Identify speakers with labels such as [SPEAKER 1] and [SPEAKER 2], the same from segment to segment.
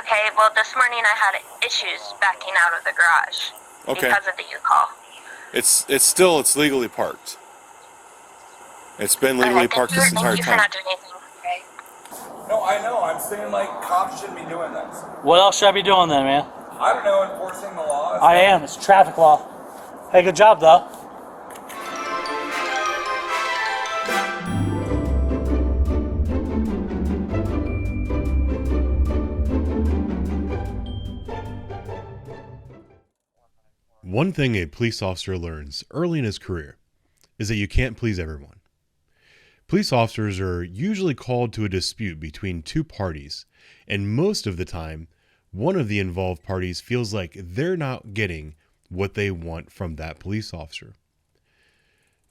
[SPEAKER 1] Okay, well, this morning I had issues backing out of the garage because of the U-Haul.
[SPEAKER 2] It's legally parked. It's been legally parked this entire
[SPEAKER 1] Thank you for
[SPEAKER 2] time.
[SPEAKER 1] not doing anything.
[SPEAKER 3] No, I know. I'm saying, like, cops shouldn't be doing this.
[SPEAKER 4] What else should I be doing then, man?
[SPEAKER 3] I don't know, enforcing the laws.
[SPEAKER 4] I am. It's traffic law. Hey, good job, though.
[SPEAKER 2] One thing a police officer learns early in his career is that you can't please everyone. Police officers are usually called to a dispute between two parties, and most of the time, one of the involved parties feels like they're not getting what they want from that police officer.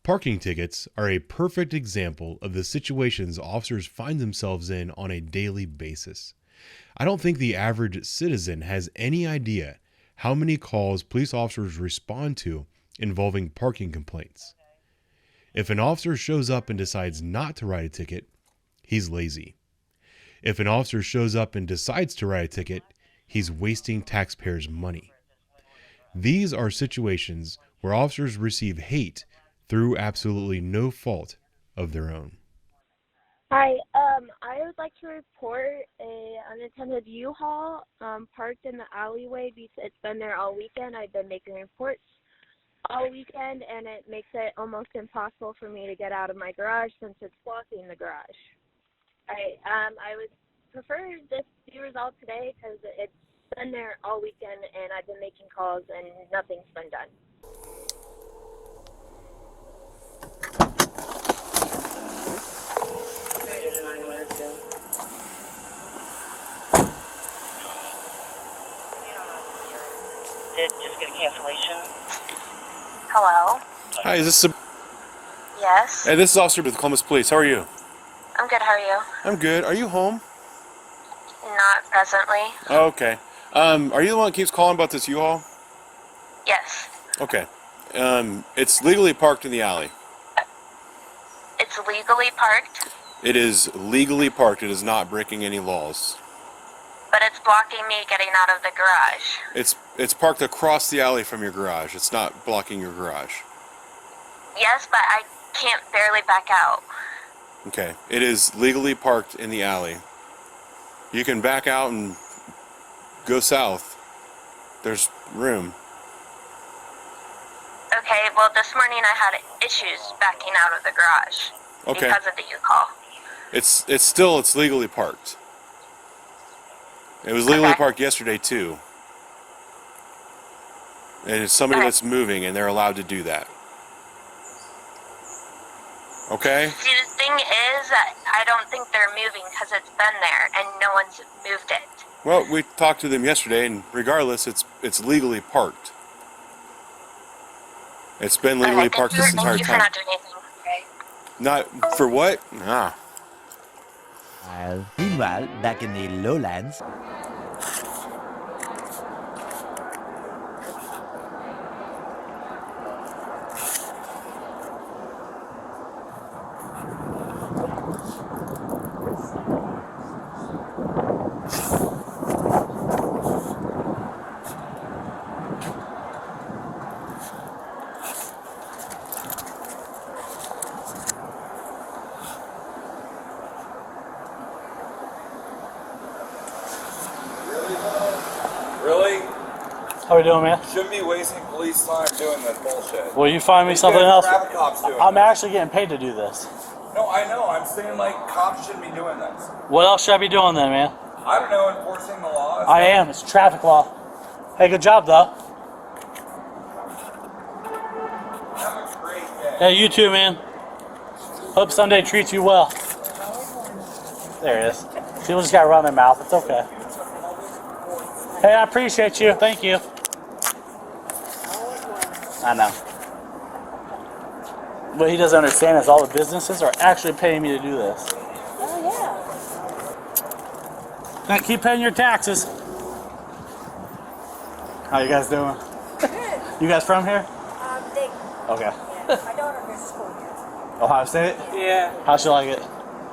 [SPEAKER 2] Parking tickets are a perfect example of the situations officers find themselves in on a daily basis. I don't think the average citizen has any idea how many calls police officers respond to involving parking complaints. If an officer shows up and decides not to write a ticket, he's lazy. If an officer shows up and decides to write a ticket, he's wasting taxpayers' money. These are situations where officers receive hate through absolutely no fault of their own.
[SPEAKER 5] Hi, I would like to report a unattended U-Haul parked in the alleyway because it's been there all weekend. I've been making reports all weekend, and it makes it almost impossible for me to get out of my garage since it's blocking the garage. I would prefer this be resolved today because it's been there all weekend, and I've been making calls, and nothing's been done.
[SPEAKER 6] Did just get a cancellation.
[SPEAKER 1] Hello?
[SPEAKER 2] Hi, is this
[SPEAKER 1] Yes?
[SPEAKER 2] Hey, this is Officer with Columbus Police. How are you?
[SPEAKER 1] I'm good, how are you?
[SPEAKER 2] I'm good. Are you home?
[SPEAKER 1] Not presently.
[SPEAKER 2] Oh, okay. Are you the one that keeps calling about this U-Haul?
[SPEAKER 1] Yes.
[SPEAKER 2] Okay. It's legally parked in the alley.
[SPEAKER 1] It's legally parked,
[SPEAKER 2] It is legally parked. It is not breaking any laws.
[SPEAKER 1] but it's blocking me getting out of the garage.
[SPEAKER 2] It's parked across the alley from your garage. It's not blocking your garage.
[SPEAKER 1] Yes, but I can't barely back out.
[SPEAKER 2] Okay. It is legally parked in the alley. You can back out and go south. There's room.
[SPEAKER 1] Okay, well, this morning I had issues backing out of the garage
[SPEAKER 2] Okay.
[SPEAKER 1] because of the U-Haul.
[SPEAKER 2] It's legally parked. It was legally
[SPEAKER 1] Okay.
[SPEAKER 2] parked yesterday too. And it's somebody
[SPEAKER 1] Okay.
[SPEAKER 2] that's moving and they're allowed to do that. Okay?
[SPEAKER 1] See, the thing is that I don't think they're moving because it's been there and no one's moved it.
[SPEAKER 2] Well, we talked to them yesterday and regardless it's legally parked. It's been legally parked this entire
[SPEAKER 1] Thank you for
[SPEAKER 2] time.
[SPEAKER 1] not doing anything. Okay.
[SPEAKER 2] Not for what? Ah.
[SPEAKER 7] Meanwhile, back in the lowlands.
[SPEAKER 3] Really?
[SPEAKER 4] How we doing, man?
[SPEAKER 3] Shouldn't be wasting police time doing this bullshit.
[SPEAKER 4] Will you find me
[SPEAKER 3] Let's
[SPEAKER 4] something
[SPEAKER 3] get
[SPEAKER 4] else?
[SPEAKER 3] traffic cops doing
[SPEAKER 4] I'm
[SPEAKER 3] this.
[SPEAKER 4] actually getting paid to do this.
[SPEAKER 3] No, I know. I'm saying, like, cops shouldn't be doing this.
[SPEAKER 4] What else should I be doing then, man?
[SPEAKER 3] I don't know, enforcing the laws.
[SPEAKER 4] I am. It's traffic law. Hey, good job, though.
[SPEAKER 3] Have a great day.
[SPEAKER 4] Hey, you too, man. Hope Sunday treats you well. There it is. People just gotta run their mouth. It's okay. Hey, I appreciate you. Thank you. I know. What he doesn't understand is all the businesses are actually paying me to do this.
[SPEAKER 5] Oh,
[SPEAKER 4] Now keep paying your taxes. How you guys doing?
[SPEAKER 8] Good.
[SPEAKER 4] You guys from here?
[SPEAKER 8] Dayton.
[SPEAKER 4] Okay.
[SPEAKER 8] Yeah. My daughter goes to school here.
[SPEAKER 4] Ohio State?
[SPEAKER 8] Yeah.
[SPEAKER 4] How'd she like it?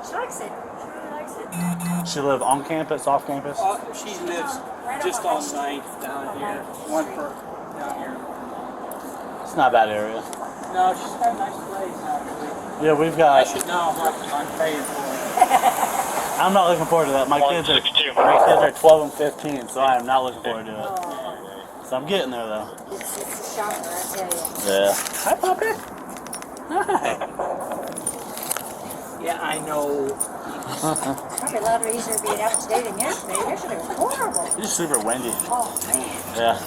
[SPEAKER 8] She likes it. She really likes
[SPEAKER 4] She live on campus, off campus?
[SPEAKER 9] She lives just on site down here. One for down here.
[SPEAKER 4] It's not a bad area.
[SPEAKER 9] No, she's got a nice place actually.
[SPEAKER 4] Yeah, we've
[SPEAKER 9] I
[SPEAKER 4] got.
[SPEAKER 9] should know how much I'm paying for it.
[SPEAKER 4] I'm not looking forward to that. My kids are 12 and 15, so I am not looking forward to it. So I'm getting there though.
[SPEAKER 8] It's a shocker, I tell you.
[SPEAKER 4] Yeah. Hi, puppy. Hi.
[SPEAKER 9] Yeah, I know.
[SPEAKER 8] Probably a lot easier being out today than yesterday. Yesterday was horrible.
[SPEAKER 4] It's just super windy.
[SPEAKER 8] Oh, man.
[SPEAKER 4] Yeah.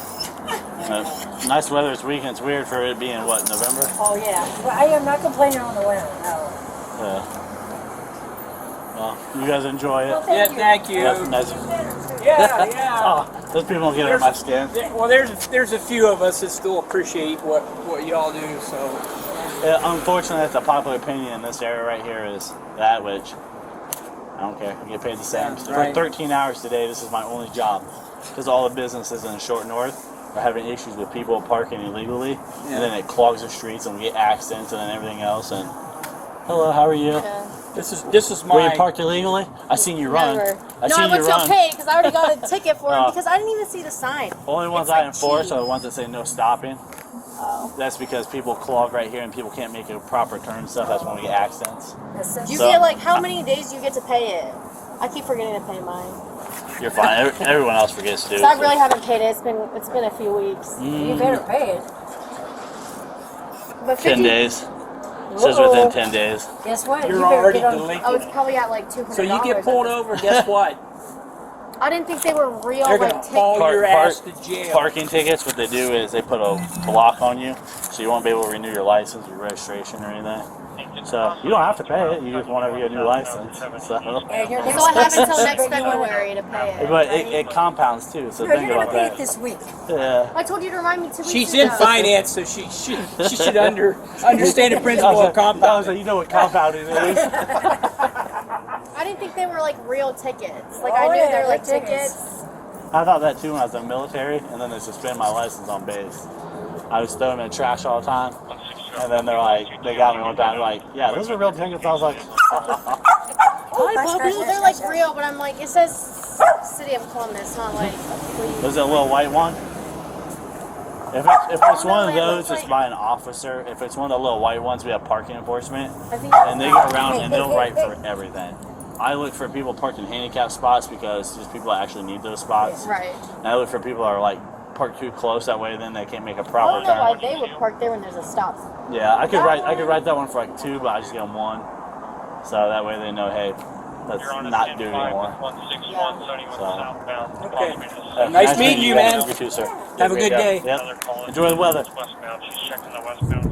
[SPEAKER 4] Nice weather this weekend. It's weird for it being what, November?
[SPEAKER 8] Oh, yeah. Well, I am not complaining on the weather, no.
[SPEAKER 4] Yeah. Well, you guys enjoy it.
[SPEAKER 8] Well,
[SPEAKER 9] Yeah,
[SPEAKER 8] thank you.
[SPEAKER 9] thank you.
[SPEAKER 4] That's,
[SPEAKER 9] Yeah, yeah.
[SPEAKER 4] oh, those people don't get under my skin.
[SPEAKER 9] Well, there's a few of us that still appreciate what y'all do. So
[SPEAKER 4] Yeah, unfortunately, that's a popular opinion in this area right here is that, which I don't care. I get paid the same.
[SPEAKER 9] That's
[SPEAKER 4] For
[SPEAKER 9] right.
[SPEAKER 4] 13 hours today, this is my only job because all the businesses in the short north are having issues with people parking illegally, and then it clogs the streets and we get accidents and then everything else. And hello, how are you?
[SPEAKER 9] this is my.
[SPEAKER 4] Were you parked illegally? I seen you run.
[SPEAKER 10] Never.
[SPEAKER 4] I
[SPEAKER 10] No,
[SPEAKER 4] seen
[SPEAKER 10] I
[SPEAKER 4] you
[SPEAKER 10] went to
[SPEAKER 4] run.
[SPEAKER 10] pay because I already got a ticket for
[SPEAKER 4] Oh.
[SPEAKER 10] it because I didn't even see the sign.
[SPEAKER 4] Only ones
[SPEAKER 10] It's
[SPEAKER 4] I
[SPEAKER 10] like
[SPEAKER 4] enforce
[SPEAKER 10] cheap.
[SPEAKER 4] are the ones that say no stopping.
[SPEAKER 10] Oh.
[SPEAKER 4] That's because people clog right here and people can't make a proper turn and stuff. That's when we get accidents.
[SPEAKER 10] You
[SPEAKER 4] So-
[SPEAKER 10] get like how many days do you get to pay it? I keep forgetting to pay mine.
[SPEAKER 4] You're fine. Everyone else forgets to.
[SPEAKER 10] So I really haven't paid it. It's been a few weeks.
[SPEAKER 8] You better pay it.
[SPEAKER 10] But
[SPEAKER 4] 10 days. It says within 10 days.
[SPEAKER 8] Guess what?
[SPEAKER 9] You're
[SPEAKER 8] you better
[SPEAKER 9] already
[SPEAKER 8] get on.
[SPEAKER 9] delinquent.
[SPEAKER 10] Oh, it's probably at like $200.
[SPEAKER 9] So you get pulled over. Guess what?
[SPEAKER 10] I didn't think they were real
[SPEAKER 9] They're
[SPEAKER 10] like
[SPEAKER 9] gonna haul
[SPEAKER 10] tickets.
[SPEAKER 9] your ass to jail.
[SPEAKER 4] Parking tickets, what they do is they put a block on you, so you won't be able to renew your license, your registration, or anything. So you don't have to pay it. You just whenever you get a new license. So,
[SPEAKER 8] And you're
[SPEAKER 10] So I have until next
[SPEAKER 8] But you wanna-
[SPEAKER 10] February to pay it.
[SPEAKER 4] but it compounds too. So
[SPEAKER 8] You're
[SPEAKER 4] think
[SPEAKER 8] gonna
[SPEAKER 4] about
[SPEAKER 8] pay it
[SPEAKER 4] that.
[SPEAKER 8] this week.
[SPEAKER 4] Yeah.
[SPEAKER 10] I told you to remind me 2 weeks
[SPEAKER 9] She's
[SPEAKER 10] ago.
[SPEAKER 9] in finance, so she should understand the principle of
[SPEAKER 4] I was
[SPEAKER 9] compound.
[SPEAKER 4] like, you know what compounding is?
[SPEAKER 10] I didn't think they were like real tickets. Like
[SPEAKER 8] Oh,
[SPEAKER 10] I knew
[SPEAKER 8] yeah,
[SPEAKER 10] they were like
[SPEAKER 8] they're
[SPEAKER 10] tickets.
[SPEAKER 4] I thought that too when I was in the military, and then they suspended my license on base. I was throwing them in the trash all the time, and then they're like, they got me one time, like, yeah, those are real tickets. I was like,
[SPEAKER 10] They're like real, but I'm like, it says City of Columbus, not like.
[SPEAKER 4] was it a little white one? If it's one of those, it's by an officer. If it's one of the little white ones, we have parking enforcement,
[SPEAKER 10] I think
[SPEAKER 4] and they go around and they'll write for everything. I look for people parked in handicap spots because there's people that actually need those spots.
[SPEAKER 10] Right.
[SPEAKER 4] And I look for people that are like parked too close. That way, then they can't make a
[SPEAKER 10] I
[SPEAKER 4] proper
[SPEAKER 10] don't know why
[SPEAKER 4] turn.
[SPEAKER 10] they would park there when there's a stop.
[SPEAKER 4] Yeah, I could write that one for like 2, but I just give them 1, so that way they know, hey, let's not do it anymore. So,
[SPEAKER 9] Okay. Nice meeting you, man.
[SPEAKER 4] You too, sir.
[SPEAKER 9] Have a good day.
[SPEAKER 4] Yep. Enjoy the weather.
[SPEAKER 11] Westbound. She's checking the westbound